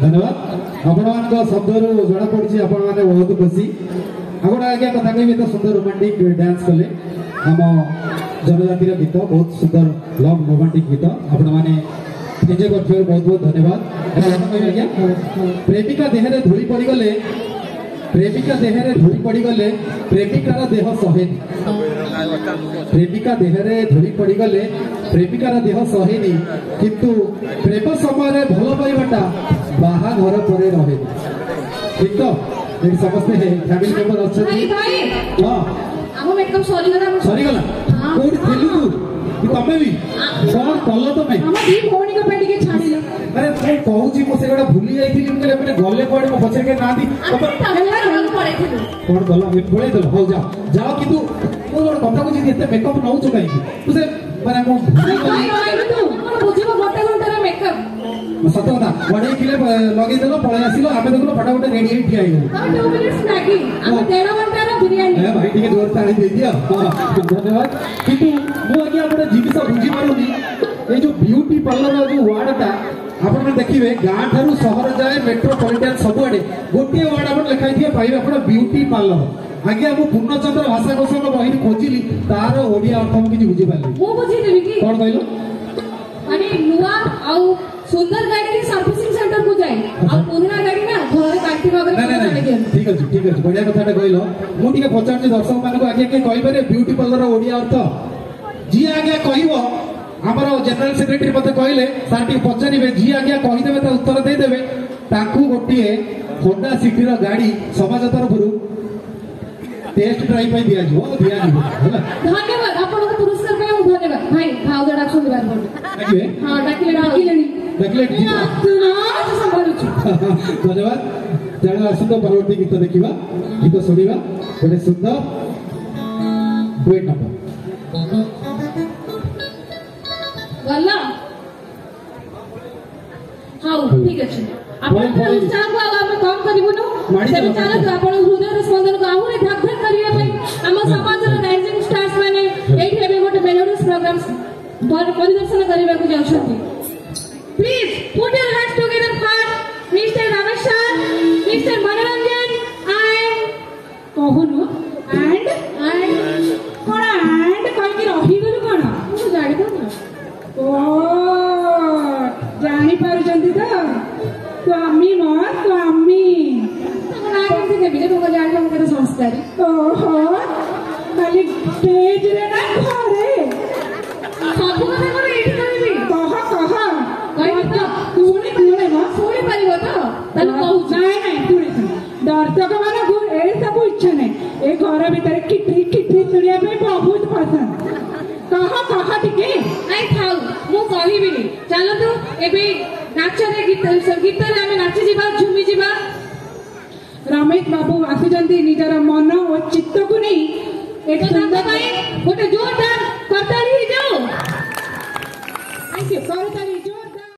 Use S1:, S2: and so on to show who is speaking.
S1: धन्यवाद आपण शब्द जना पड़ी आपण मैंने बहुत खुशी आपण आगे कथा कह तो सुंदर रोमांटिक डांस कले आम जनजातिर गीत बहुत सुंदर लव रोमांटिक गीत आपण मैंने एंजॉय कर बहुत बहुत धन्यवाद प्रेमिका देह धूली पड़गले प्रेमिका देह धूली पड़गले प्रेमिकार देह सहेनी प्रेमिका देह धूली पड़गले प्रेमिकार देह सहेनी किंतु प्रेम समय भल पाइबाटा बाहा घर पर रहे ठीक तो ये समस्ते फैमिली मेंबर अच्छा हां
S2: हम मेकअप सरीगला
S1: कोड खेलु तू तमे भी कौन कल तमे
S2: हम दी भौणी को पेटी के छाड़ी
S1: अरे तू कहूची मो सेगडा भूली जाईथिली मने अपने गले पड़े मो पछे के ना दी
S2: तमे पड़े थिलु
S1: कोन गला ए पळे दल हो जा जाओ कि तू मो जोड कथा को जी एते मेकअप नउ छु काई तू से माने मो
S2: तू कोन बुझिबो गोटे घंटा रे मेकअप
S1: सत कथा वडे किले लगे देलो पळे आसिलो आमे देखलो फटाफट रेडी हे ठिया आइलो
S2: हम 2 मिनिट्स लागी हम 1.5 घंटा रे बिरयानी
S1: ए भाई ठीक जोर ताली दे दिया धन्यवाद किंतु मो आगे आपण जिनिस बुझी मारुनी ए जो ब्यूटी पार्लर जो वार्डटा आपण देखिबे गां थारु शहर जाए मेट्रोपॉलिटन सब आडे गोटे वार्ड आपण लिखाई दिए पाइबे आपण ब्यूटी पार्लर आगे हम पूर्णचंद्र भाषा कोश बही खोजिली तार ओडिया अर्थ हम किछि बुझी पाली
S2: मो बुझी देबी की
S1: कोन कहलो
S2: माने नुवा आउ सुंदर गाड़ी की सर्विसिंग सेंटर को जाए आ पुराना गाड़ी ना घर काटी वगैरह चले गए
S1: ठीक है बढ़िया कथाटा कहलो मु टिके पचार दर्शक मानको आगे के कहि पारे ब्यूटी पार्लर ओडिया अर्थ जी आगे कहबो हमर जनरल सेक्रेटरी मते कहले सर टी पचारिबे जी आगे कहि देबे त उत्तर दे देबे ताकू गोटिए होंडा सिटी रो गाड़ी समाज तरफरु टेस्ट ड्राइव पे दिया होला
S2: धन्यवाद आपन को पुरस्कार पे हम धन्यवाद भाई भाव जडा सुन बार बोल
S1: डाकिबे
S2: हां डाकिलेनी तू ना संभालु
S1: धन्यवाद जण आसंत परवर्ती गीत देखिबा गीत सुनिबा बड़े सुंदर डुएट नंबर
S2: गल्ला हां ठीक अछि आपण उत्साह को हम कम करिबुनु से चालक आपण हृदय स्पंदन को आहुरे धक धक करिया पई हम समाज रो डांसिंग स्टार्स माने एठी हेबे गोटे मेलोडियस प्रोग्राम्स परिदर्शन करिबा को जाउछथि please put your hands together for mister Ramesh sir mister Manoranjan and कहूनु एंड कोन एंड कहि कि रही गलु कोन मु जानि कोन ओ जानि पारु जंदी त स्वामी ना केमती देबी रे तुमको जानि हम केते संस्कारी ओहो खाली स्टेज रे ना घरे सब কথা করে এটি করিবি কহ তো শুনি কোনে না শুনি পারিব তো তাহলে কহু নাই নাই শুনি দর্শক মানকু এ सब ইচ্ছা নাই এ ঘর ভিতরে কিটি শুনিয়া পে বহুত পছন্দ कह टिके नहीं थाउ मु कहिबिनी चलो तो एबे नाच रे गीत संगीत रे हम नाची जीबा झुमी जीबा रमेश बाबू आसी जंती निजर मन और चित्त को नहीं एक